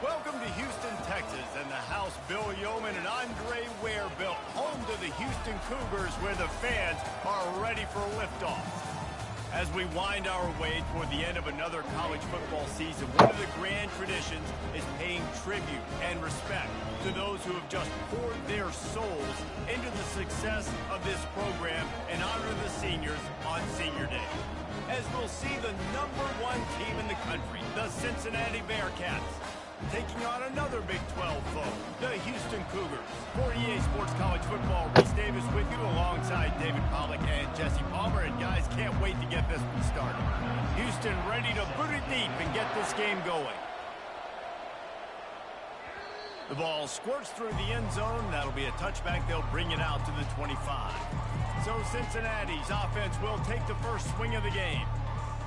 Welcome to Houston, Texas, and the house Bill Yeoman and Andre Ware built, home to the Houston Cougars, where the fans are ready for liftoff. As we wind our way toward the end of another college football season, one of the grand traditions is paying tribute and respect to those who have just poured their souls into the success of this program and honor the seniors on Senior Day. As we'll see the #1 team in the country, the Cincinnati Bearcats, taking on another Big 12 foe, the Houston Cougars. For EA Sports College Football, Reese Davis with you alongside David Pollack and Jesse Palmer. And guys, can't wait to get this one started. Houston ready to boot it deep and get this game going. The ball squirts through the end zone. That'll be a touchback. They'll bring it out to the 25. So Cincinnati's offense will take the first swing of the game.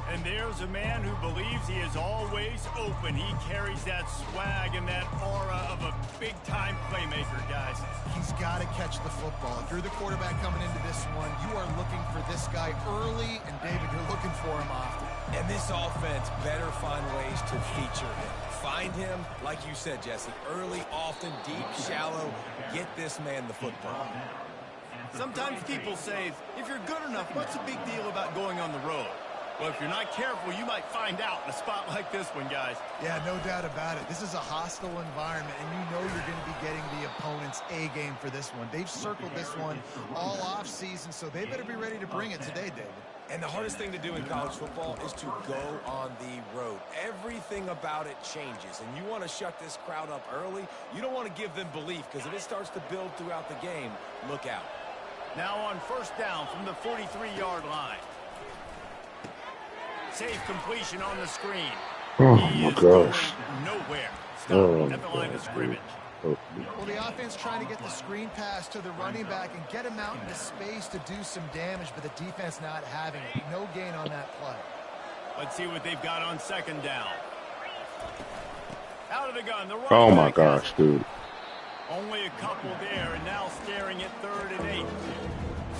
And there's a man who believes he is always open. He carries that swag and that aura of a big-time playmaker, guys. He's got to catch the football. If you're the quarterback coming into this one, you are looking for this guy early, and David, you're looking for him often. And this offense better find ways to feature him. Find him, like you said, Jesse, early, often, deep, shallow. Get this man the football. Sometimes people say, if you're good enough, what's the big deal about going on the road? Well, if you're not careful, you might find out in a spot like this one, guys. Yeah, no doubt about it. This is a hostile environment, and you know you're going to be getting the opponent's A game for this one. They've circled this one all off season, so they better be ready to bring it today, David. And the hardest thing to do in college football is to go on the road. Everything about it changes, and you want to shut this crowd up early. You don't want to give them belief, because if it starts to build throughout the game, look out. Now on first down from the 43-yard line. Safe completion on the screen. Oh, he my is gosh. going nowhere. Stop at the line of scrimmage. Well, the offense trying to get the screen pass to the running back and get him out into space to do some damage, but the defense not having it. No gain on that play. Let's see what they've got on second down. Out of the gun. The running Oh, my back gosh, dude. Only a couple there, and now staring at 3rd and 8.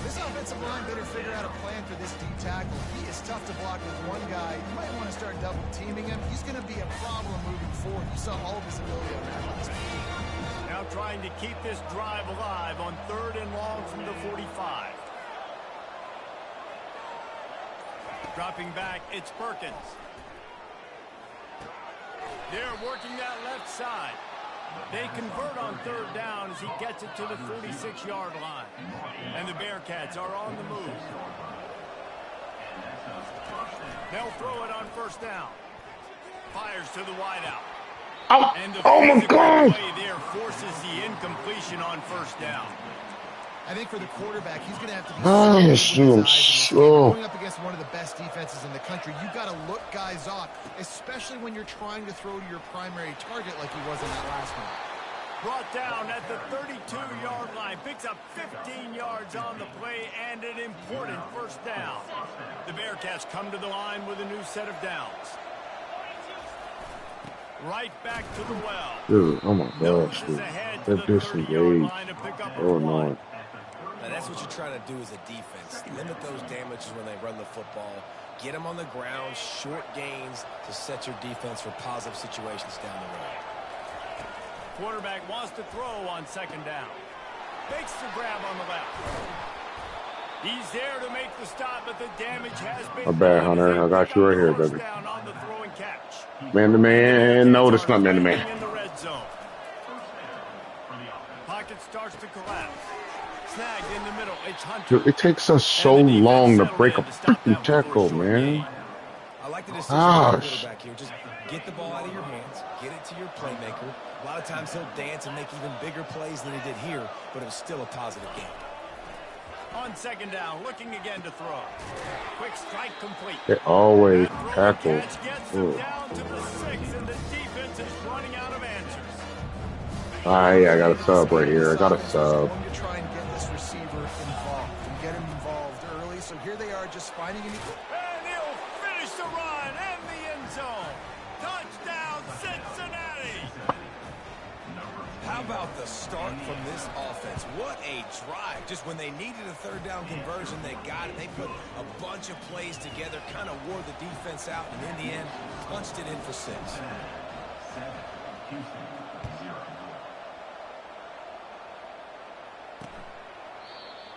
This offensive line better figure out a plan for this D tackle. He is tough to block with one guy. You might want to start double teaming him. He's going to be a problem moving forward. You saw all of his ability on that last week. Now trying to keep this drive alive on 3rd and long from the 45. Dropping back, it's Perkins. They're working that left side. They convert on 3rd down as he gets it to the 46-yard line. And the Bearcats are on the move. They'll throw it on first down. Fires to the wideout. Oh, And the oh my physical God. play there forces the incompletion on first down. I think for the quarterback, he's going to have to be going up against one of the best defenses in the country. You've got to look guys off, especially when you're trying to throw to your primary target like he was in that last one. Brought down at the 32-yard line. Picks up 15 yards on the play and an important first down. The Bearcats come to the line with a new set of downs. Right back to the well. Dude, oh my gosh, dude. They're disengaged. Oh, no. Now, that's what you're trying to do as a defense. Limit those damages when they run the football. Get them on the ground, short gains to set your defense for positive situations down the road. Quarterback wants to throw on second down. Makes the grab on the left. He's there to make the stop, but the damage has been... My bad, Hunter. I got you right here, baby. Down on the throw and catch. Man-to-man. No, that's not man-to-man. In the red zone. Pocket starts to collapse. Snagged in the middle. It's Hunter. Dude, it takes us so long to break a freaking tackle, man. I like the decision of the quarterback here. Just get the ball out of your hands. Get it to your playmaker. A lot of times he'll dance and make even bigger plays than he did here, but it was still a positive game. On second down, looking again to throw. Quick strike complete. They always tackle. Gets them down to the 6, and the defense is running out of answers. I got a sub right here. I got a sub. To try and get this receiver involved and get him involved early. So here they are just finding him. And he'll finish the run and the end zone. Touchdown, Cincinnati. How about the start from this offense? What a drive. Just when they needed a 3rd down conversion, they got it. They put a bunch of plays together, kind of wore the defense out, and in the end, punched it in for 6.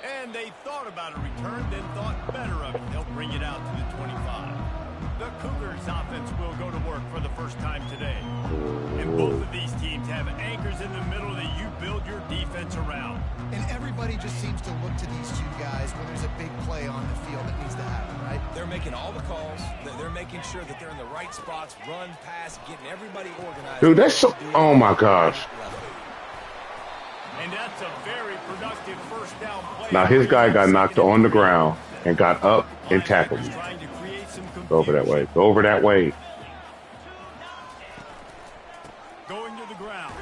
And they thought about a return, then thought better of it. They'll bring it out to the 25. The Cougars offense will go to work for the first time today. And both of these teams have anchors in the middle that you build your defense around. And everybody just seems to look to these two guys when there's a big play on the field that needs to happen, right? They're making all the calls. They're making sure that they're in the right spots, run, pass, getting everybody organized. Dude, that's so... Oh, my gosh. And that's a very productive first down play. Now, his guy got knocked on the ground and got up and tackled him. Go over that way. Go over that way. Going to the ground.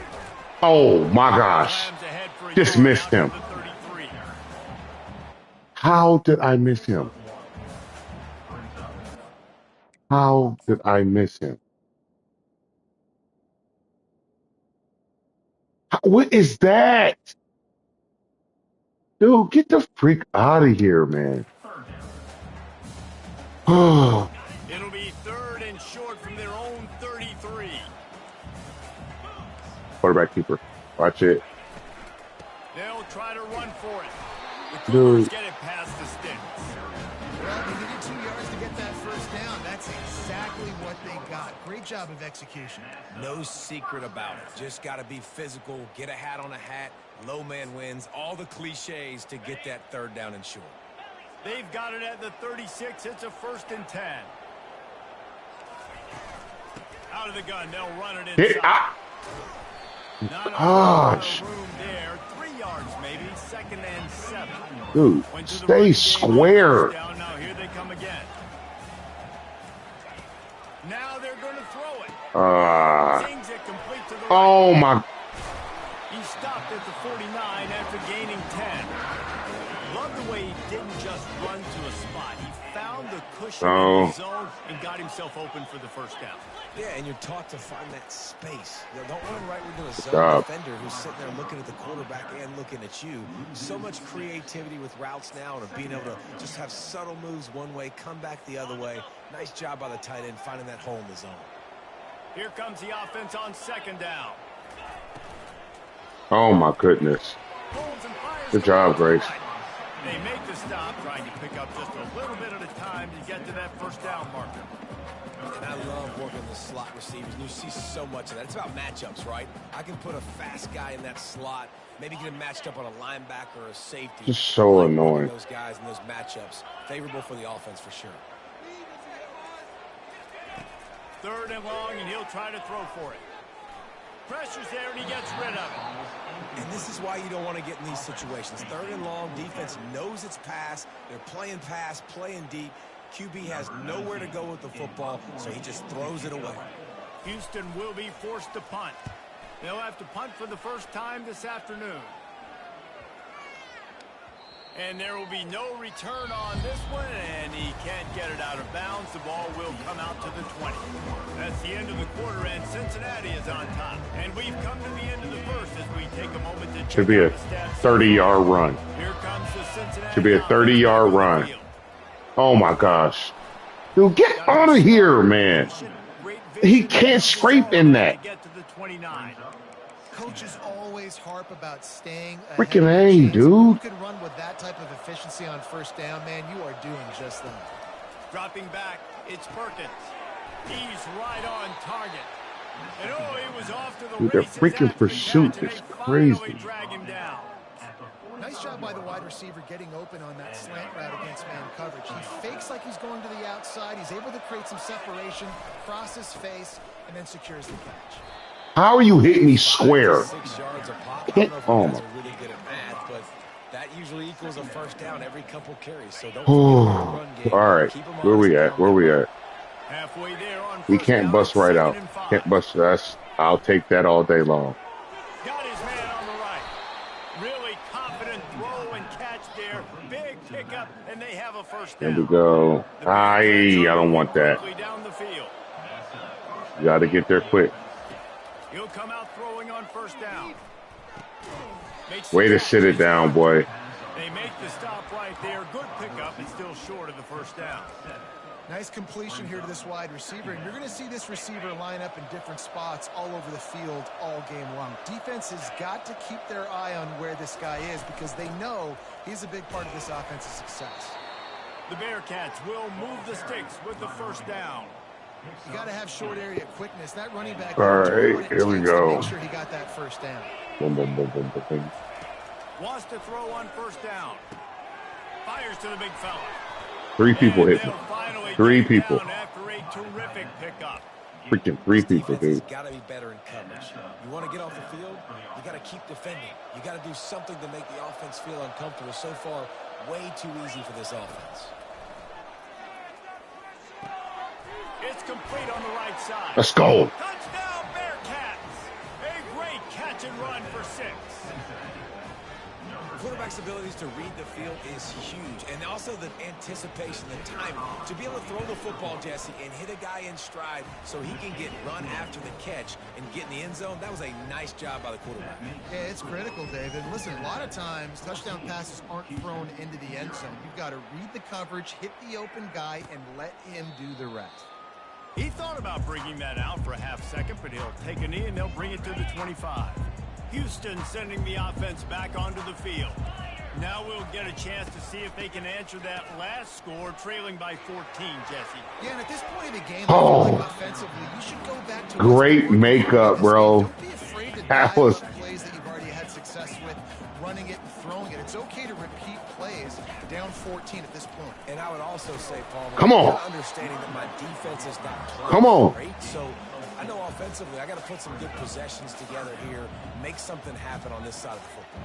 Oh, my gosh. Just missed him. How did I miss him? How did I miss him? What is that? Dude, get the freak out of here, man. Oh. It'll be 3rd and short from their own 33. Quarterback keeper. Watch it. They'll try to run for it. The Dude. Cougars get it past the sticks. Well, they needed 2 yards to get that first down. That's exactly what they got. Great job of execution. No secret about it. Just got to be physical, get a hat on a hat, low man wins, all the cliches to get that 3rd down and short. They've got it at the 36. It's a 1st and 10. Out of the gun, they'll run it inside. Not a lot of room there. 3 yards maybe. 2nd and 7. Dude, stay square. Now here they come again. Now they're going to throw it. Sings it complete to the Oh, my. He stopped at the 49 after gaining 10. Love the way he didn't just run to a spot. He found the cushion in the zone and got himself open for the first down. Yeah, and you're taught to find that space. You know, don't run right into a zone defender who's sitting there looking at the quarterback and looking at you. So much creativity with routes now and being able to just have subtle moves one way, come back the other way. Nice job by the tight end finding that hole in the zone. Here comes the offense on 2nd down. Oh, my goodness. Good job, Grace. They make the stop, trying to pick up just a little bit at a time to get to that first down marker. And I love working the slot receivers. And you see so much of that. It's about matchups, right? I can put a fast guy in that slot, maybe get him matched up on a linebacker or a safety. Just so annoying. Those guys and those matchups, favorable for the offense for sure. 3rd and long, and he'll try to throw for it. Pressure's there, and he gets rid of it. And this is why you don't want to get in these situations. 3rd and long, defense knows it's pass. They're playing pass, playing deep. QB has nowhere to go with the football, so he just throws it away. Houston will be forced to punt. They'll have to punt for the first time this afternoon. And there will be no return on this one, and he can't get it out of bounds. The ball will come out to the 20. That's the end of the quarter, and Cincinnati is on top. And we've come to the end of the first as we take a moment to check Should be a 30-yard run. Here comes the Cincinnati. Should be a 30-yard run. Oh, my gosh. Dude, get out of here, man. He can't scrape in that. Get to the 29. Coaches always harp about staying freaking A, dude. You can run with that type of efficiency on first down, man. You are doing just that. Dropping back, it's Perkins. He's right on target. And oh, he was off to the Dude, their freaking pursuit is crazy. Drag him down. Nice job by the wide receiver getting open on that slant route against man coverage. He fakes like he's going to the outside. He's able to create some separation, cross his face, and then secures the catch. How are you hitting me square? 6 yards a pop. Can't, I don't oh know if my. you guys are really good at math, but that usually equals a first down every couple carries. So don't Oh, all right. Where we at? Where we at? Halfway there on We first can't down, bust right 2nd out. and 5. Can't bust us. I'll take that all day long. Got his man on the right. Really confident throw and catch there. Big pickup, and they have a first down. There we go. I don't want that. Down the field. You got to get there quick. He'll come out throwing on first down. Way to sit it down, boy. They make the stop right there. Good pickup, and still short of the first down. Nice completion here to this wide receiver, and you're going to see this receiver line up in different spots all over the field all game long. Defense has got to keep their eye on where this guy is because they know he's a big part of this offense's success. The Bearcats will move the sticks with the first down. You got to have short area quickness. That running back. All right, here we go. Make sure he got that first down. Boom, boom, boom, boom, boom, boom. Wants to throw on first down. Fires to the big fella. 3 people hit me. 3 people. After a terrific pickup. Freaking 3 people, dude. Got to be better in coverage. You want to get off the field, you got to keep defending. You got to do something to make the offense feel uncomfortable. So far, way too easy for this offense. It's complete on the right side. Let's go. Touchdown, Bearcats. A great catch and run for 6. Quarterback's abilities to read the field is huge, and also the anticipation, the timing. To be able to throw the football, Jesse, and hit a guy in stride so he can get run after the catch and get in the end zone, that was a nice job by the quarterback. Yeah, it's critical, David. Listen, a lot of times touchdown passes aren't thrown into the end zone. You've got to read the coverage, hit the open guy, and let him do the rest. He thought about bringing that out for a half second, but he'll take a knee and they'll bring it to the 25. Houston sending the offense back onto the field. Now we'll get a chance to see if they can answer that last score, trailing by 14, Jesse. Yeah, and at this point in the game, Oh. I feel like offensively, you should go back to Great makeup, bro. Don't be afraid to That dive was- up plays that you've already had success with, running it and throwing it. It's okay to repeat plays down 14 at this point. And I would also say, Palmer, Come on. understanding that my defense is not playing Come on. great, so I know offensively I got to put some good possessions together here, make something happen on this side of the football.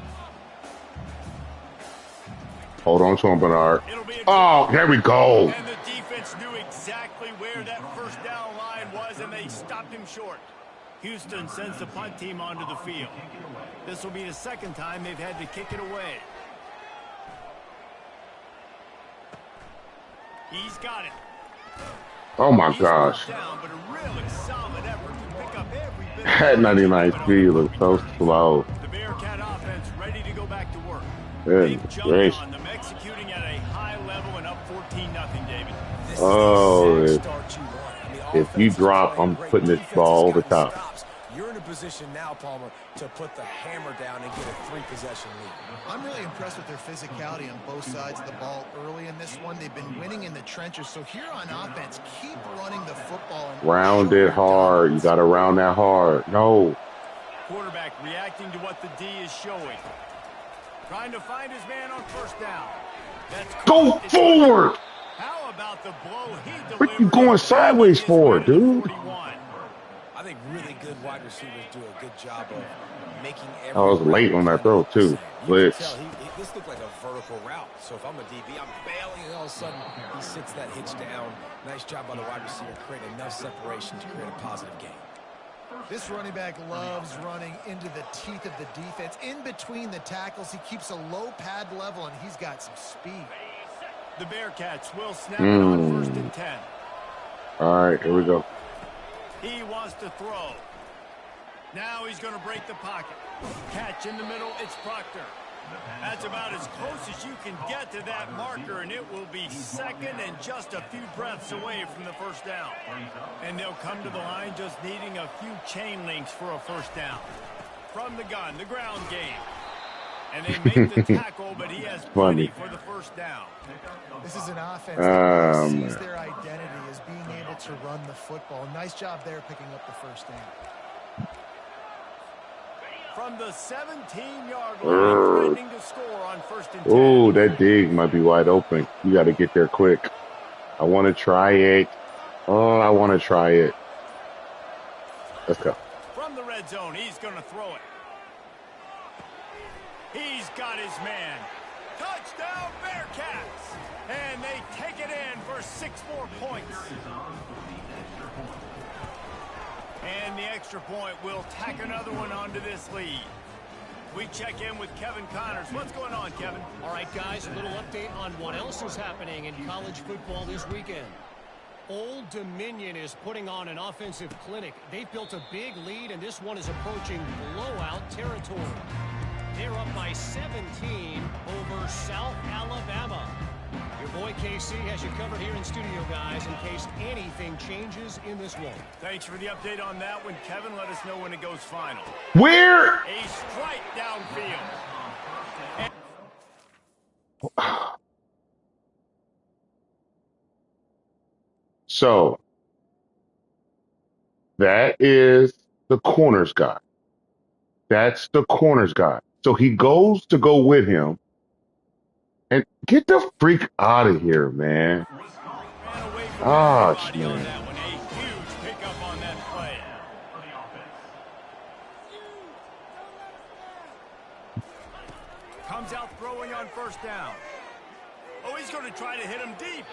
Hold on to him, Bernard. It'll be a Oh, there we go. And the defense knew exactly where that first down line was, and they stopped him short. Houston sends the punt team onto the field. This will be the second time they've had to kick it away. He's got it. Oh my He's gosh. brought down, but a really solid effort to pick up every bit of That 99 speed looks so slow. The Bearcat offense ready to go back to work. Good They've jumped gracious. on them, executing at a high level and up 14-0, David. This Oh, is the if- exact start you want. I mean, if you offense is drop, playing I'm great. putting this Defense ball has over gotten top. stops. You're in a position now, Palmer, to put the hammer down and get a 3-possession lead. I'm really impressed with their physicality on both sides of the ball early in this one. They've been winning in the trenches. So here on offense, keep running the football. And Round it hard. You got to round that hard. No. Quarterback reacting to what the D is showing. Trying to find his man on first down. That's Go caught. It's forward. How about the blow he delivered? What you going sideways for, dude? 41. I think really good wide receivers do a good job of making every I was late on that throw, too. You can Blitz. tell this looked like a vertical route. So if I'm a DB, I'm bailing, and all of a sudden he sits that hitch down. Nice job by the wide receiver, creating enough separation to create a positive game. This running back loves running into the teeth of the defense. In between the tackles, he keeps a low pad level, and he's got some speed. The Bearcats will snap it on 1st and 10. All right, here we go. He wants to throw. Now he's going to break the pocket. Catch in the middle, it's Proctor. That's about as close as you can get to that marker, and it will be second and just a few breaths away from the first down. And they'll come to the line just needing a few chain links for a first down. From the gun, the ground game. And they make the tackle, but he has plenty for the first down. This is an offense that sees man. their identity as being able to run the football. Nice job there picking up the first down. From the 17-yard line, threatening to score on 1st and 10. Oh, that dig might be wide open. You got to get there quick. I want to try it. Oh, I want to try it. Let's go. From the red zone, he's going to throw it. He's got his man. Touchdown, Bearcats! And they take it in for 6 more points. And the extra point will tack another one onto this lead. We check in with Kevin Connors. What's going on, Kevin? All right, guys, a little update on what else is happening in college football this weekend. Old Dominion is putting on an offensive clinic. They've built a big lead, and this one is approaching blowout territory. They're up by 17 over South Alabama. Your Boy, KC has you covered here in studio, guys, in case anything changes in this one. Thanks for the update on that one, Kevin. Let us know when it goes final. Where? A strike downfield. So that is the corners guy. That's the corners guy. So he goes to go with him and get the freak out of here, man. Ran away from Gosh, everybody on man. that one. A huge pickup on that play. Comes out throwing on first down. Oh, he's going to try to hit him deep.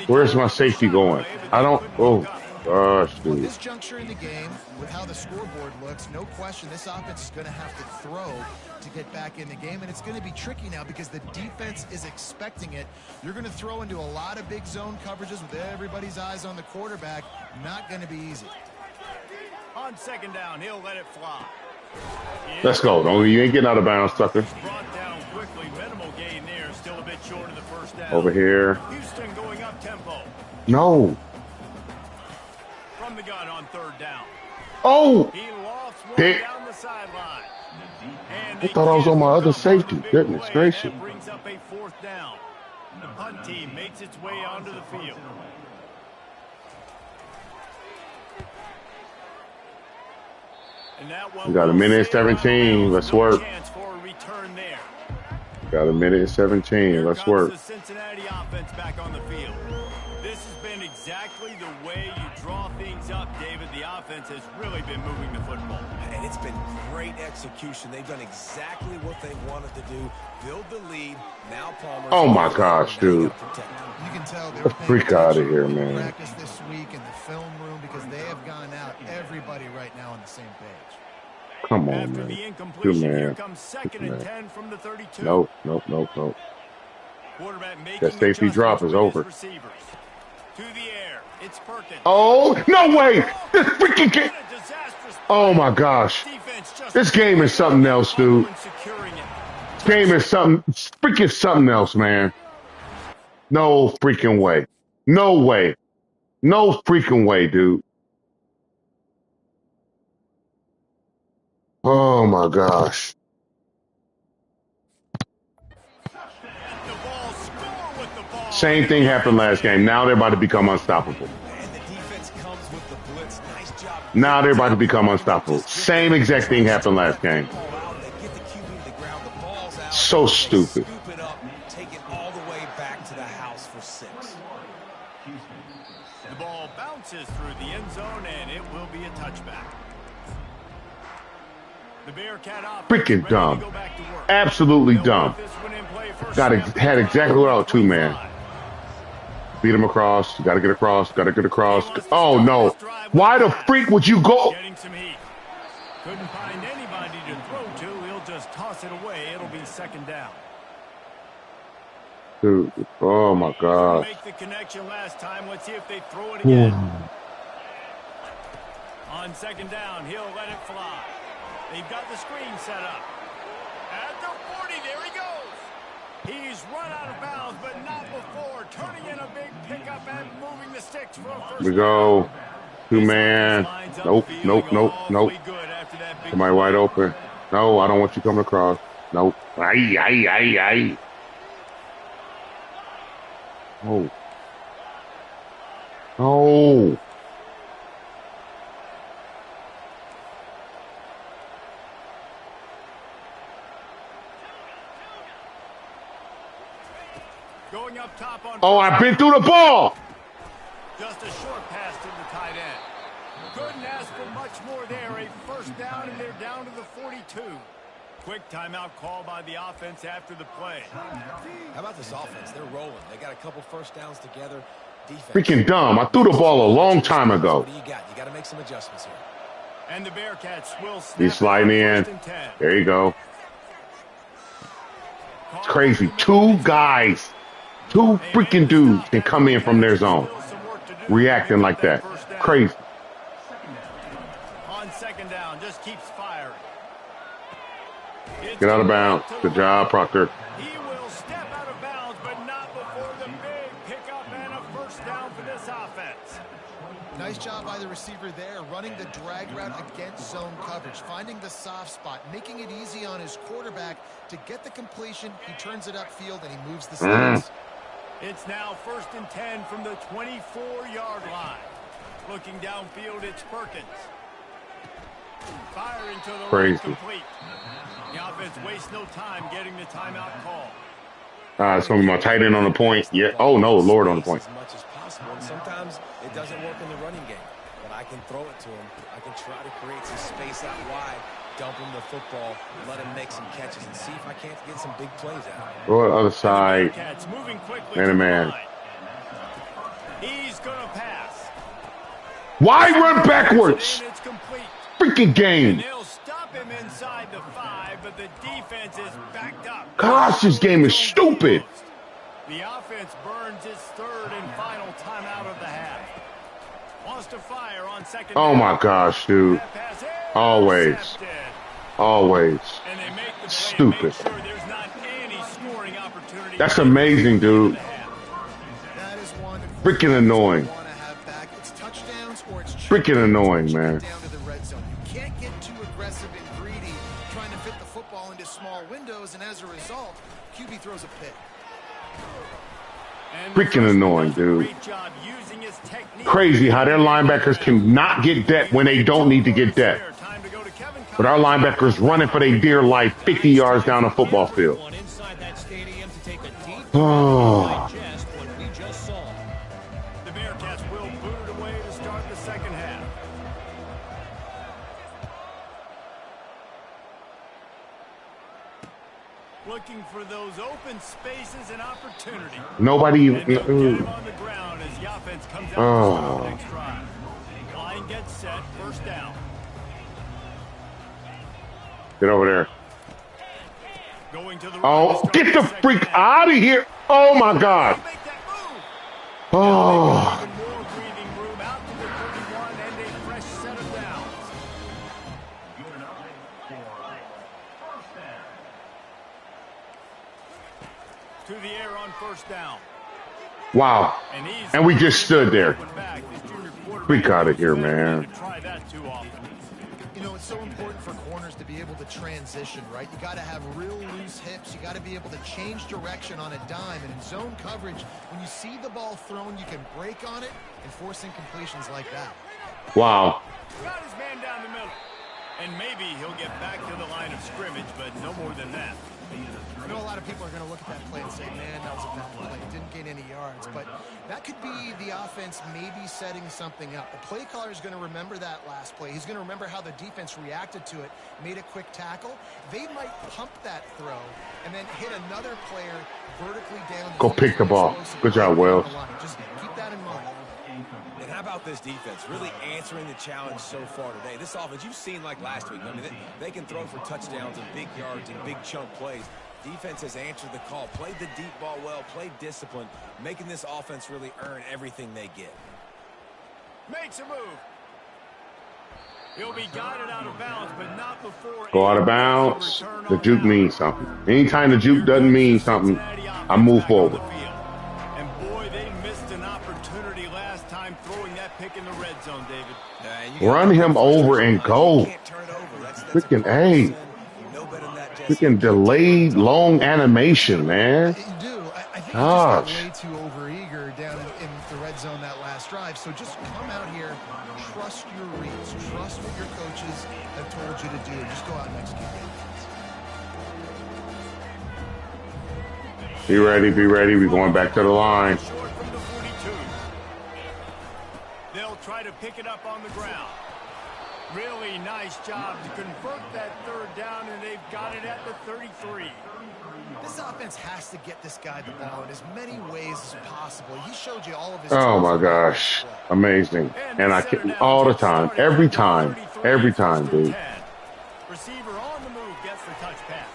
Where's my safety going? I don't. Oh, gosh, Well, dude. this juncture in the game, with how the scoreboard looks, no question this offense is going to have to throw to get back in the game, and it's going to be tricky now because the defense is expecting it. You're going to throw into a lot of big zone coverages with everybody's eyes on the quarterback. Not going to be easy. On second down, he'll let it fly. Let's go. Don't, you ain't getting out of bounds, sucker. Brought down quickly. Minimal gain there. Still a bit short of the first down. Over here. Houston going up tempo. No. From the gun on third down. Oh, He lofts one Pick. down the sideline. And I thought I was on my other safety. Goodness gracious. That brings up a fourth down. The punt team makes its way onto the field. And that one We got a will minute and sail out of 17. bounds. Let's No work. chance for a return there. Got a minute and 17. Here Let's comes work. the Cincinnati offense back on the field. This has been exactly the way you draw things up, David. The offense has really been moving the football. And it's been great execution. They've done exactly what they wanted to do. Build the lead. Now Palmer. Oh, my gosh, dude. You can tell they're The paying freak outta attention here, in man. practice this week in the film room because they have gone out everybody right now on the same page. Come on, After man. the Good incompletion, here man. comes second Good and man. 10 from the 32. Nope, nope, nope, nope. Quarterback making That safety drop is adjustments over. with his receivers. To the air, it's Perkins. Oh, no way. This freaking game. What a disastrous Oh, play. my gosh. Defense just This game is something else, dude. and securing it. This game is freaking something else, man. No freaking way. No way. No freaking way, dude. Oh, my gosh. The ball, score with the ball. Same thing happened last game. Now they're about to become unstoppable. And the defense comes with the blitz. Nice job. Now they're about to become unstoppable. Same exact thing happened last game. They get the QB to the ground. The ball's out. So They stupid. Scoop it up, take it all the way back to the house for 6. The ball bounces through the end zone, and it will be a touchback. The Bearcat offense Freaking ready to dumb. go back to work. Absolutely They'll dumb. want this one in play first Got snap. had exactly what I was, 2 man. Beat him across. Got to get across. Got to get across. Oh, no. Why the freak would you go? Getting some heat. Couldn't find anybody to throw to. He'll just toss it away. It'll be second down. Dude. Oh, my gosh. Make the connection last time. Let's see if they throw it again. On second down, he'll let it fly. They've got the screen set up. At the 40, there he goes. He's run out of bounds, but not before. Turning in a big pickup and moving the sticks for a first We go. 2 man. Nope, nope, nope, nope. Somebody wide open. No, I don't want you coming across. Nope. Aye, aye, aye, aye. Oh. Oh. Going up top on Oh, I've been through the ball. just a short pass to the tight end. Couldn't ask for much more there. A first down, and they're down to the 42. Quick timeout call by the offense after the play. How about this offense? They're rolling. They got a couple first downs together. Defense. Freaking dumb. I threw the ball a long time ago. What do you got? You got to make some adjustments here. And the Bearcats will snap He's sliding it on in. first and 10. There you go. It's crazy. 2 guys. 2 freaking dudes can come in from their zone. Reacting like that. Crazy. On second down, just keeps firing. Get out of bounds. Good job, Proctor. He will step out of bounds, but not before the this offense. Nice job by the receiver there, running the drag route against zone coverage, finding the soft spot, making it easy on his quarterback to get the completion. He turns it upfield, and he moves the sticks. It's now 1st and 10 from the 24-yard line. Looking downfield, it's Perkins. Firing to the right, complete. The offense wastes no time getting the timeout call. It's going to be my tight end on the point. Yeah. Oh, no, Lord on the point. As much as possible. And sometimes it doesn't work in the running game. But I can throw it to him. I can try to create some space out wide, dump him the football, let him make some catches, and see if I can't get some big plays out. Go to the other side. Man to man. He's going to pass. Why run backwards? Freaking game. And they'll stop him inside the 5, but the defense is backed up. Gosh, this game is stupid. The offense burns its 3rd and final timeout of the half. Wants to fire on 2nd. Oh my gosh, dude. Always. Always. And they make the play stupid. make sure there's not any scoring opportunity. That's amazing, dude. That is one Freaking annoying. It's touchdowns or it's Freaking annoying, man. down to the red zone. You can't get too aggressive and greedy trying to fit the football into small windows, and as a result, QB throws a pick. Freaking annoying, dude. Crazy how their linebackers cannot get depth when they don't need to get depth. But our linebackers running for their dear life 50 yards down the football field. Oh. The Bearcats will boot it away to start the 2nd half. Looking for those open spaces and opportunity. Nobody. And get him on the ground as the offense comes out the next drive. Line gets set, 1st down. Get over there. Going to the Oh, get the freak out of here. Oh, my God. Oh. More breathing room out to the 31 and a fresh set of downs. To the air on 1st down. Wow. And we just stood there. Freak out of here, man. You know, it's so important for corners to be able to transition, right? You got to have real loose hips. You got to be able to change direction on a dime. And in zone coverage, when you see the ball thrown, you can break on it and force incompletions like that. Wow. Got his man down the middle. And maybe he'll get back to the line of scrimmage, but no more than that. I know a lot of people are going to look at that play and say, man, that was a bad play. Didn't gain any yards. But that could be the offense maybe setting something up. The play caller is going to remember that last play. He's going to remember how the defense reacted to it, made a quick tackle. They might pump that throw and then hit another player vertically down. Go pick the ball. Good job, Wells. Just keep that in mind. And how about this defense really answering the challenge so far today? This offense, you've seen like last week. I mean, they can throw for touchdowns and big yards and big chunk plays. Defense has answered the call, played the deep ball well, played discipline, making this offense really earn everything they get. Makes a move. He'll be guided out of bounds, but not before. Go out of bounds. The juke means something. Anytime the juke doesn't mean something, I move forward. And boy, they missed an opportunity last time throwing that pick in the red zone, David. Run him over and go. Freaking A. Freaking delayed long animation, man. You do. I think Gosh. you just got way too overeager down in the red zone that last drive. So just come out here, trust your reads, trust what your coaches have told you to do, and just go out and execute it. Be ready, be ready. We're going back to the line. Short from the 42. They'll try to pick it up on the ground. Really nice job to convert that 3rd down, and they've got it at the 33. This offense has to get this guy the ball in as many ways as possible. He showed you all of his. Oh my gosh, amazing! And I can all the time, every time, dude. Receiver on the move gets the touch pass.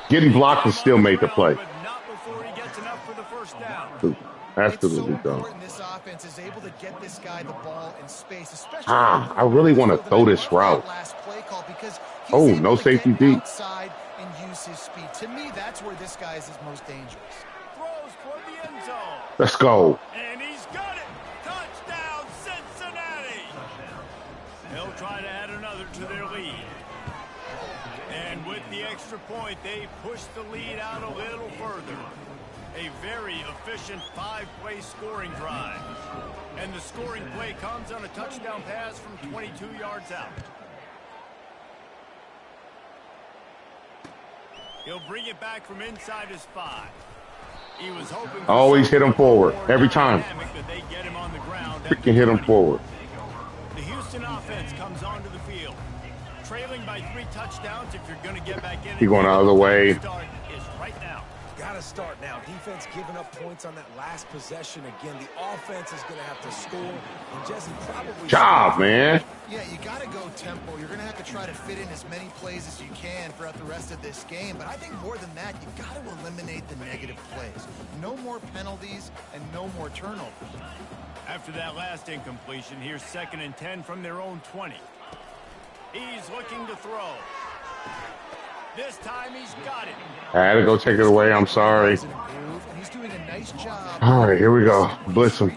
Getting blocked and still made the play. But not before he gets enough for the 1st down. Absolutely dumb. This offense is able to get this guy the ball in space, especially I really want to throw this route. Oh, no safety deep. Outside and use his speed. To me, that's where this guy is his most dangerous. Throws toward the end zone. Let's go. And he's got it. point, they push the lead out a little further. A very efficient 5-play scoring drive. And the scoring play comes on a touchdown pass from 22 yards out. He'll bring it back from inside his 5. He was hoping always hit him forward every time. Freaking hit him forward. The Houston offense comes onto the field, trailing by 3 touchdowns. If you're going to get back in, He going the other way. Start is right now. Got to start now. Defense giving up points on that last possession. Again, the offense is going to have to score. And Jesse probably... Job, man. Yeah, you got to go tempo. You're going to have to try to fit in as many plays as you can throughout the rest of this game. But I think more than that, you got to eliminate the negative plays. No more penalties and no more turnovers. After that last incompletion, here's 2nd and 10 from their own 20. He's looking to throw. This time he's got it. I had to go take it away. I'm sorry. He's doing a nice job. All right, here we go. Blitz him.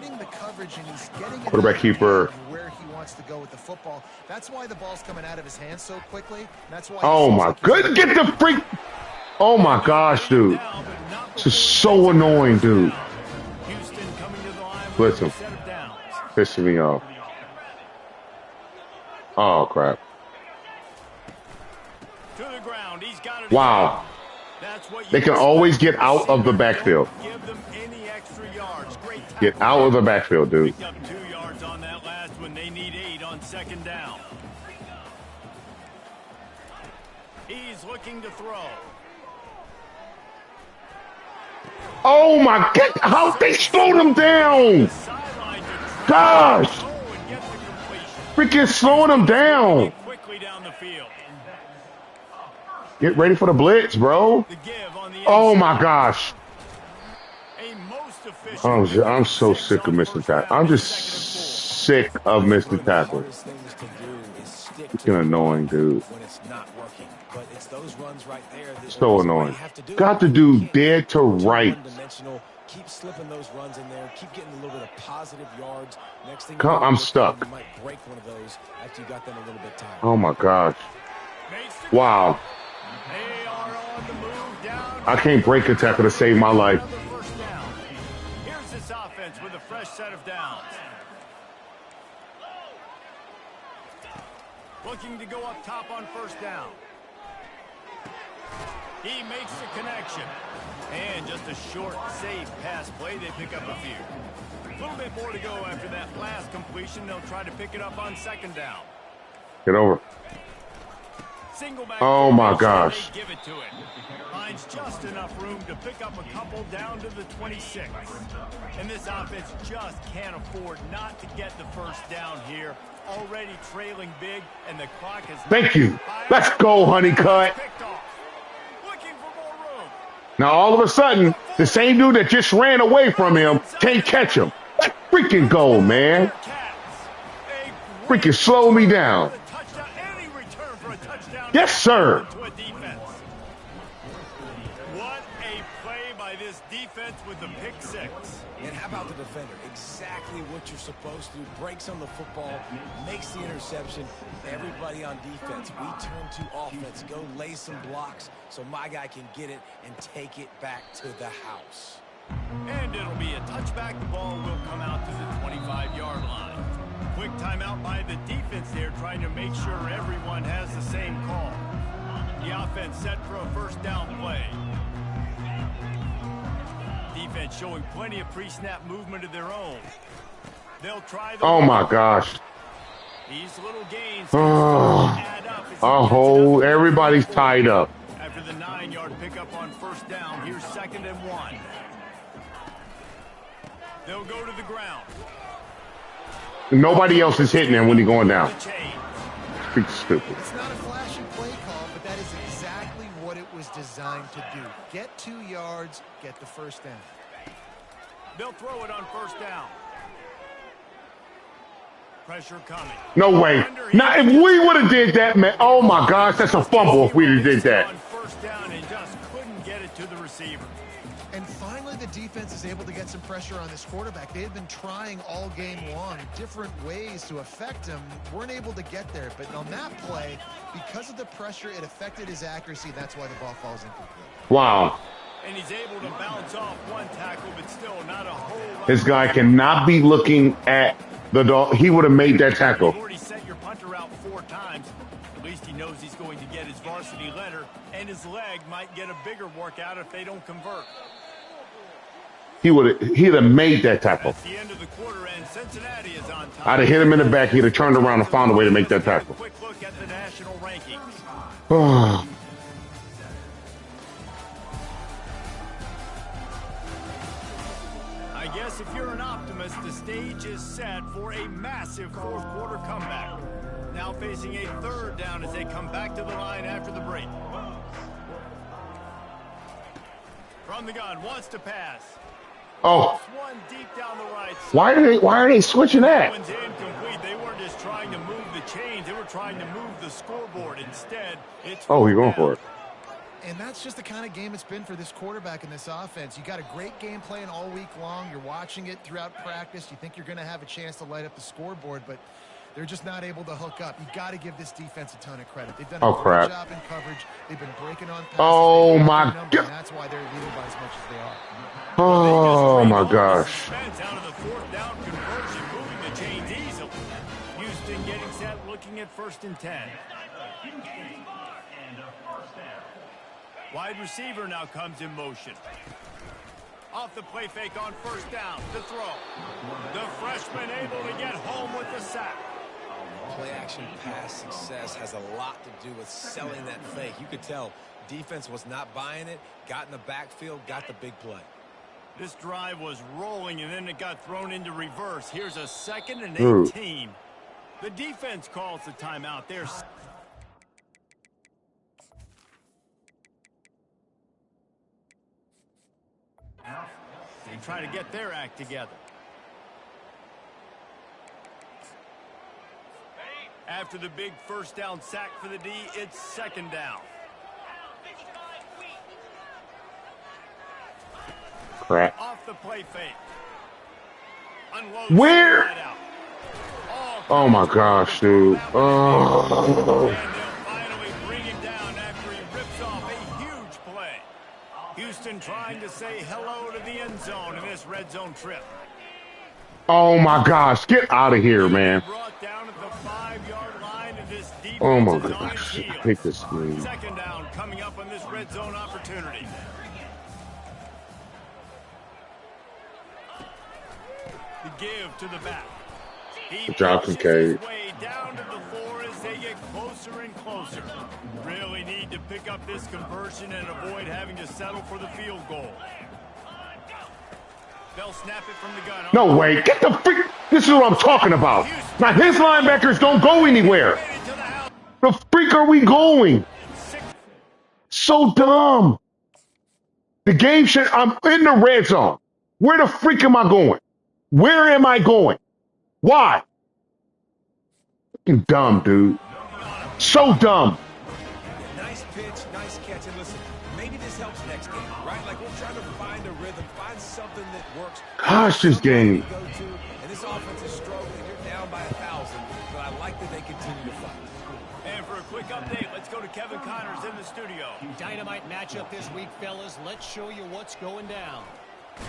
Quarterback keeper. Where he wants to go with the football. That's why the ball's coming out of his hands so quickly. That's why. Oh my good. Get the freak. Oh my gosh, dude. This is so annoying, dude. Blitz him. Pissing me off. Oh crap. Wow. They can always get out of the backfield. Get out of the backfield, dude. 2 yards on that last one. They need 8 on 2nd down. He's looking to throw. Oh my God! How they slowed him down? Gosh! Freaking slowing him down. Get ready for the blitz, bro. Oh my gosh. I'm so sick of missing tackles. I'm just sick of missing tackles. It's annoying, dude. So annoying. Got to do dead to right. Keep slipping those runs in there. Keep getting a little bit of positive yards. Next thing I'm stuck. You might break one of those after you got them a little bit tired. Oh my gosh. Wow. I can't break a tackle to save my life. Here's this offense with a fresh set of downs. Looking to go up top on 1st down. He makes the connection. And just a short, safe pass play. They pick up a few. A little bit more to go after that last completion. They'll try to pick it up on 2nd down. Get over. Oh my gosh. Give it to it. Finds just enough room to pick up a couple down to the 26. And this offense just can't afford not to get the 1st down here. Already trailing big, and the clock is... Thank you. Let's go, Honeycutt. Now, all of a sudden, the same dude that just ran away from him can't catch him. Let's freaking go, man. Freaking slow me down. Yes, sir. What a play by this defense with the pick 6. And how about the defender? Exactly what you're supposed to do. Breaks on the football, makes the interception. Everybody on defense, we turn to offense. Go lay some blocks so my guy can get it and take it back to the house. And it'll be a touchback. The ball will come out to the 25-yard line. Quick timeout by the defense there, trying to make sure everyone has the same call. The offense set for a 1st down play. Defense showing plenty of pre-snap movement of their own. They'll try the... Oh my gosh. These little gains add up. Everybody's tied up. After the 9-yard pickup on 1st down, here's 2nd and 1. They'll go to the ground. Nobody else is hitting him when he's going down. It's stupid. It's not a flashy play call, but that is exactly what it was designed to do. Get 2 yards, get the 1st down. They'll throw it on 1st down. Pressure coming. No way. Now, if we would have did that, man, oh my gosh, that's a fumble if we did that. On 1st down and just couldn't get it to the receiver. And finally, the defense is able to get some pressure on this quarterback. They had been trying all game long, different ways to affect him. Weren't able to get there. But on that play, because of the pressure, it affected his accuracy. That's why the ball falls incomplete. Wow. And he's able to bounce off one tackle, but still not a whole lot. This guy cannot be looking at the dog. He would have made that tackle. You've already set your punter out 4 times. At least he knows he's going to get his varsity letter, and his leg might get a bigger workout if they don't convert. He'd have made that tackle. At the end of the quarter, and Cincinnati is on top. I'd have hit him in the back. He'd have turned around and found a way to make that tackle. Quick look at the national rankings. I guess if you're an optimist, the stage is set for a massive fourth quarter comeback. Now facing a 3rd down as they come back to the line after the break. From the gun, wants to pass. Oh. One deep down the right side. Why are they switching that? One's incomplete. They weren't just trying to move the chains. They were trying to move the scoreboard. Instead, it's... Oh, you're going for it. And that's just the kind of game it's been for this quarterback in this offense. You got a great game plan all week long. You're watching it throughout practice. You think you're going to have a chance to light up the scoreboard, but they're just not able to hook up. You got to give this defense a ton of credit. They've done a great job in coverage. They've been breaking on passes. Oh, my God. That's why they're leading by as much as they are. Oh, my gosh. Out of the 4th down conversion, moving the chains easily. Houston getting set, looking at 1st and 10. Wide receiver now comes in motion. Off the play fake on 1st down, the throw. The freshman able to get home with the sack. Play action pass success has a lot to do with selling that fake. You could tell defense was not buying it, got in the backfield, got the big play. This drive was rolling, and then it got thrown into reverse. Here's a 2nd and 18. The defense calls the timeout there. They try to get their act together. After the big 1st down sack for the D, it's 2nd down. Crap. Off the play fake. Unloads. Where? Oh my gosh, dude. Oh. And they'll finally bring it down after he rips off a huge play. Houston trying to say hello to the end zone in this red zone trip. Oh my gosh, get out of here, man. Brought down at the 5-yard line, and this defense Oh my is on its gosh, I heels. hate this game. 2nd down coming up on this red zone opportunity. The give to the back. Good job, Kincaid. Way down to the floor as they get closer and closer. Really need to pick up this conversion and avoid having to settle for the field goal. They'll snap it from the gun. No way. Get the freak. This is what I'm talking about. Now, his linebackers don't go anywhere. The freak are we going? So dumb. The game should. I'm in the red zone. Where the freak am I going? Where am I going? Why? Fucking dumb, dude. So dumb. Nice pitch, nice catch. And listen, maybe this helps next game, right? Like we're trying to find a rhythm, find something that works. Gosh, this game. And this offense is struggling. You're down by 1,000, but I like that they continue to fight. And for a quick update, let's go to Kevin Connors in the studio. Dynamite matchup this week, fellas. Let's show you what's going down.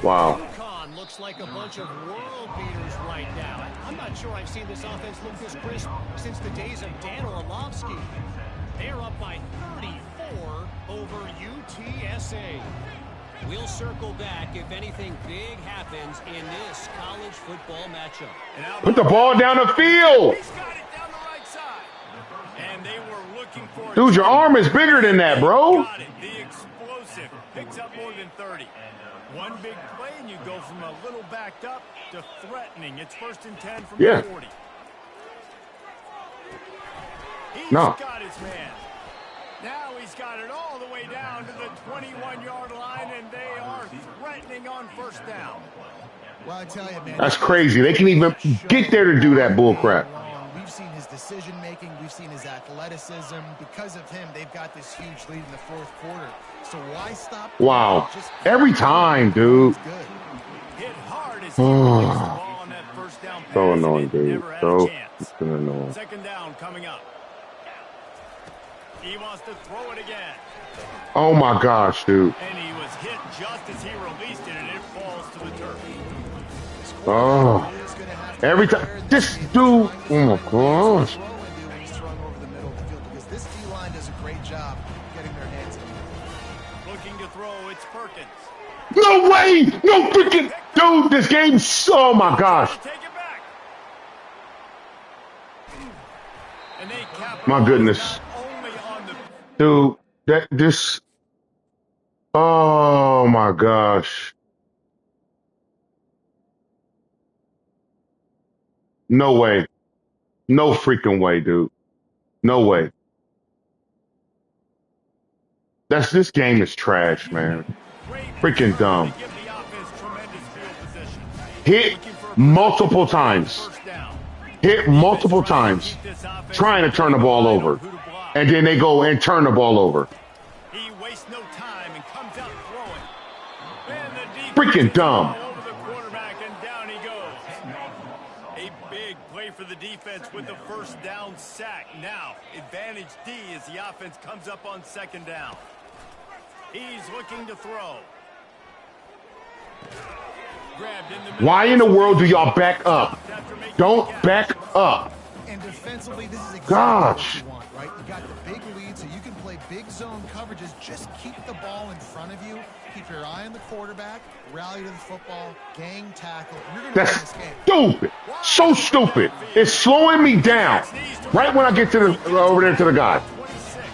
Wow. UConn looks like a bunch of world beaters right now. I'm not sure I've seen this offense look this crisp since the days of Dan Orlovsky. They're up by 34 over UTSA. We'll circle back if anything big happens in this college football matchup. Put the ball down the field. He's got it down the right side. And they were looking for it. Dude, your arm is bigger than that, bro. Got it. The explosive picks up more than 30. One big play, and you go from a little backed up to threatening. It's 1st and 10 from the 40. He's got his man. Now he's got it all the way down to the 21-yard line, and they are threatening on 1st down. Well, I tell you, man. That's crazy. They can even get there to do that bull crap. We've seen his decision-making. We've seen his athleticism. Because of him, they've got this huge lead in the fourth quarter. So why stop? Wow. Every time, dude. Hit hard as he released the ball on that first down pass. So annoying, dude. Never had So a chance. annoying. Second down coming up. He wants to throw it again. Oh my gosh, dude. And he was hit just as he released it, and it falls to the turf. Oh. Every time. This dude. Oh my gosh. Because this D-line does a great job getting their hands in. Looking to throw, it's Perkins. No way! No freaking dude, this game's oh my gosh. Take it back. And they My goodness. only on the Dude, this oh my gosh. No way. No freaking way, dude. No way. This game is trash, man. Freaking dumb. give the offense tremendous field position. Hit multiple times. Hit multiple times. Trying to turn the ball over. And then they go and turn the ball over. He wastes no time and comes out throwing. And the defense Freaking dumb. over the quarterback, and down he goes. A big play for the defense with the first down sack. Now, advantage D as the offense comes up on second down. He's looking to throw. Grabbed in the middle. Why in the world do y'all back up? Don't back up. And defensively, this is exactly Gosh. what you want, right? You got the big lead, so you can play big zone coverages. Just keep the ball in front of you. Keep your eye on the quarterback. Rally to the football. Gang tackle. You're going to win That's this game. stupid. So stupid. It's slowing me down. Right when I get to the over there to the guy. 26.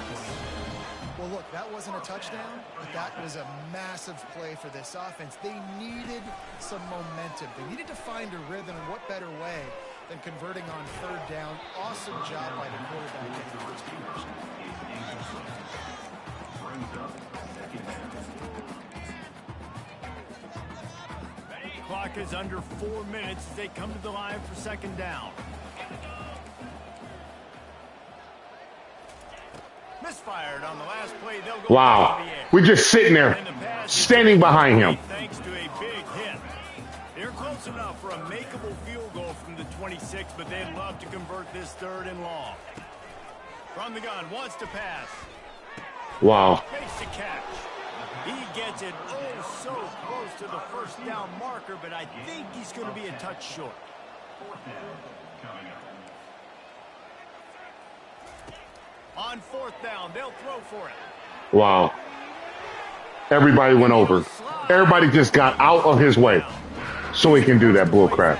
Well, look, that wasn't a touchdown, but that was a massive play for this offense. They needed some momentum. They needed to find a rhythm, and what better way than converting on third down. Awesome job by the quarterback getting the first conversion. Clock is under 4 minutes as they come to the line for second down. Misfired on the last play. They'll go Wow. back to the air. We're just sitting there, And the pass is standing behind him. Thanks to a big hit. They're close enough for a makeable field goal from the 26, but they'd love to convert this third and long. From the gun, wants to pass. Wow. Makes the catch. He gets it oh so close to the first down marker, but I think he's going to be a touch short. On fourth down, they'll throw for it. Wow. Everybody went over. Everybody just got out of his way so he can do that bull crap.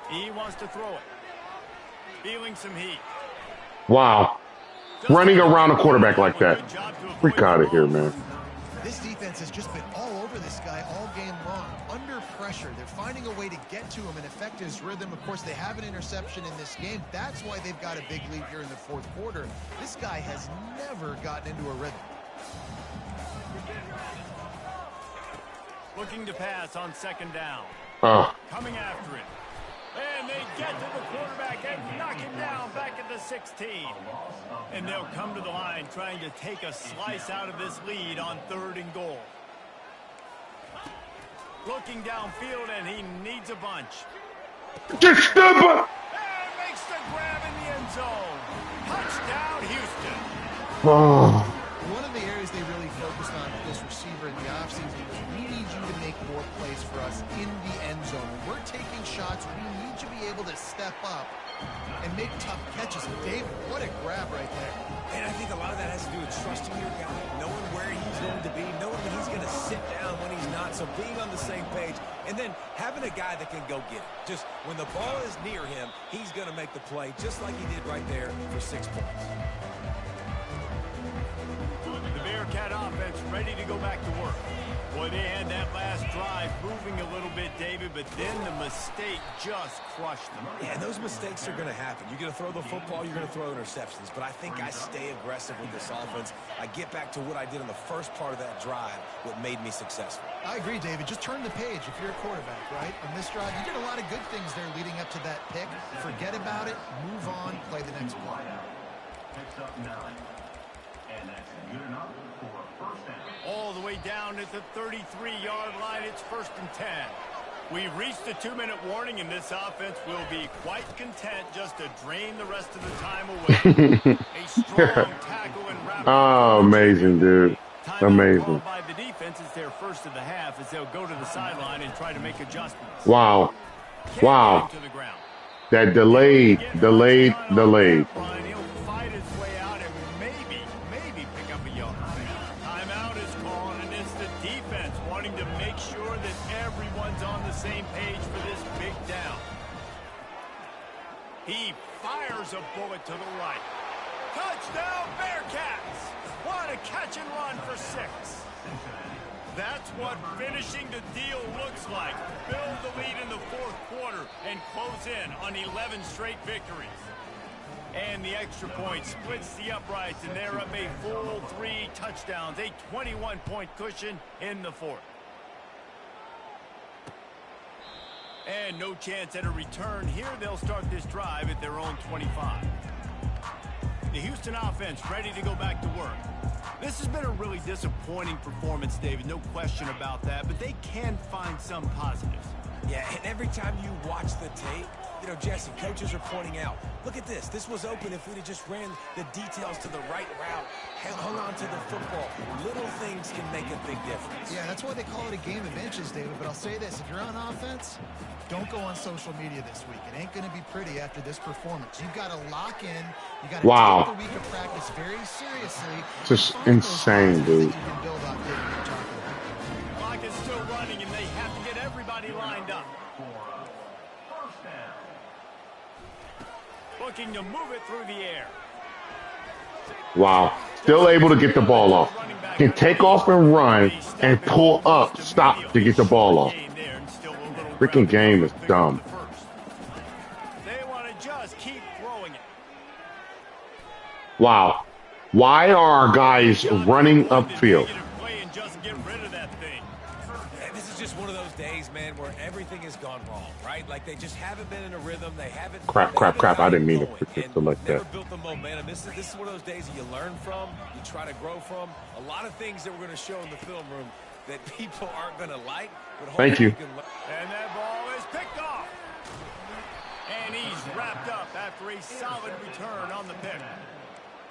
He wants to throw it. Feeling some heat. Wow. Running around a quarterback like that. Freak out of here, man. This defense has just been all over this guy all game long. Under pressure, they're finding a way to get to him and affect his rhythm. Of course, they have an interception in this game. That's why they've got a big lead here in the fourth quarter. This guy has never gotten into a rhythm. Looking to pass on second down. Oh. Coming after it. And they get to the quarterback and knock him down back at the 16. And they'll come to the line trying to take a slice out of this lead on third and goal. Looking downfield, and he needs a bunch. Just step up. And makes the grab in the end zone. Touchdown, Houston. Oh. One of the areas they really focused on for this receiver in the offseason was we need you to make more plays for us in the end zone. When we're taking shots, we need to be able to step up and make tough catches. And Dave, what a grab right there. And I think a lot of that has to do with trusting your guy, knowing where he's going to be, knowing that he's going to sit down when he's not, so being on the same page, and then having a guy that can go get it. Just when the ball is near him, he's going to make the play, just like he did right there for 6 points. The Bearcat offense ready to go back to work. Boy, they had that last drive moving a little bit, David, but then the mistake just crushed them. Yeah, those mistakes are going to happen. You're going to throw the football, you're going to throw interceptions. But I think I stay aggressive with this offense. I get back to what I did in the first part of that drive, what made me successful. I agree, David. Just turn the page if you're a quarterback, right? On this drive, you did a lot of good things there leading up to that pick. Forget about it, move on, play the next play. Picks up 9. And that's good enough for a first down. All the way down at the 33-yard line, it's 1st and 10. We've reached the 2-minute warning, and this offense will be quite content just to drain the rest of the time away. A strong tackle and rapid. Oh, amazing, dude. Amazing. By the defense is their first of the half as they'll go to the sideline and try to make adjustments. Wow. Wow. To the ground. That delayed. He'll fight his way out and maybe pick up a yard. Timeout is called, and it's the defense wanting to make sure that everyone's on the same page for this big down. He fires a bullet to the right. Touchdown, Bearcats! What a catch and run for 6. That's what finishing the deal looks like. Build the lead in the 4th quarter and close in on 11 straight victories. And the extra point splits the uprights, and they're up a full 3 touchdowns, a 21-point cushion in the 4th. And no chance at a return here. They'll start this drive at their own 25. The Houston offense ready to go back to work. This has been a really disappointing performance, David, no question about that, but they can find some positives. Yeah, and every time you watch the tape, you know, Jesse, coaches are pointing out, look at this. This was open if we'd have just ran the details to the right route, hung on to the football. Little things can make a big difference. Yeah, that's why they call it a game of inches, David. But I'll say this, if you're on offense, don't go on social media this week. It ain't going to be pretty after this performance. You've got to lock in. You got to take the week of practice very seriously. Just insane, dude. You can build on David, Clock is still running, and they have to get everybody lined up. Looking to move it through the air. Wow. Still able to get the ball off. Can take off and run and pull up, stop to get the ball off. Freaking game is dumb. They want to just keep throwing it. Wow. Why are our guys running upfield? This is just one of those days, man, where everything has gone wrong, right? Like they just haven't been in a rhythm. They haven't. Crap. I didn't mean to like that. Never built the momentum. This is one of those days that you learn from, you try to grow from. A lot of things that we're going to show in the film room that people aren't going to like. But thank you. And that ball is picked off. And he's wrapped up after a solid return on the pick.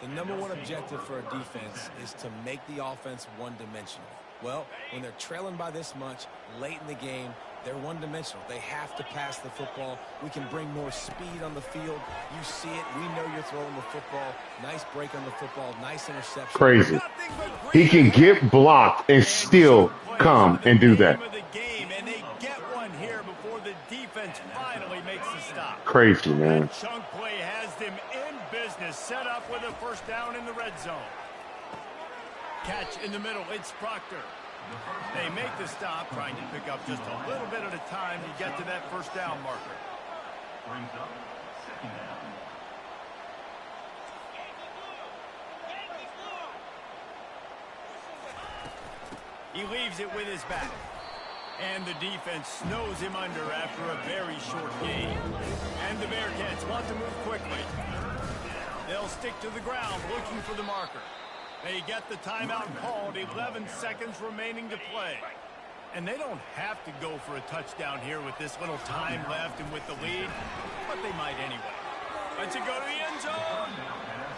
The number one objective for a defense is to make the offense one-dimensional. Well, when they're trailing by this much late in the game, they're one-dimensional. They have to pass the football. We can bring more speed on the field. You see it. We know you're throwing the football. Nice break on the football. Nice interception. Crazy. He can get blocked and still come and do that. And they get one here before the defense finally makes the stop. Crazy, man. That chunk play has them in business, set up with a first down in the red zone. Catch in the middle, it's Proctor. They make the stop, trying to pick up just a little bit at a time to get to that first down marker. Brings up 2nd down. He leaves it with his back. And the defense snows him under after a very short gain. And the Bearcats want to move quickly. They'll stick to the ground looking for the marker. They get the timeout called, 11 seconds remaining to play. And they don't have to go for a touchdown here with this little time left and with the lead, but they might anyway. Let's it go to the end zone.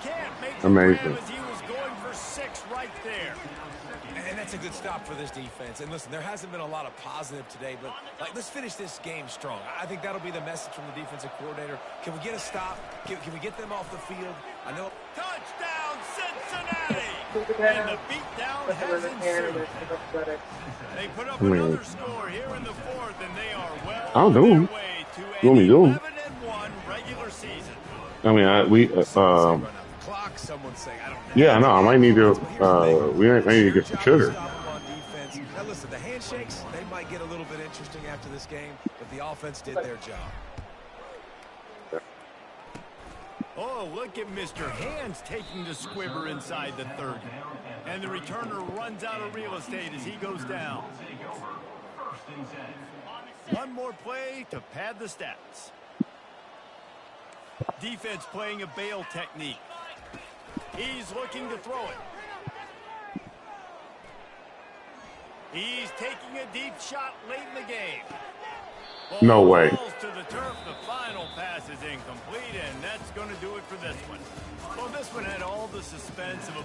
Can't make the grab as he was going for 6 right there. And that's a good stop for this defense. And listen, there hasn't been a lot of positive today, but let's finish this game strong. I think that'll be the message from the defensive coordinator. Can we get a stop? Can we get them off the field? I know. Touchdown, Cincinnati! And the beatdown has ensued. They put up another score here in the 4th, and they are well on their way to an 11-1 regular season. I mean, Clock shocked someone saying, I don't know. Yeah, no, I might need to. We might need to get some sugar. Now listen, the handshakes, they might get a little bit interesting after this game, but the offense did their job. Oh, look at Mr. Hands taking the squibber inside the 30. And the returner runs out of real estate as he goes down. One more play to pad the stats. Defense playing a bail technique. He's looking to throw it. He's taking a deep shot late in the game. No way. Falls to the turf. The final pass is incomplete, and that's going to do it for this one. Well, this one had all the suspense of a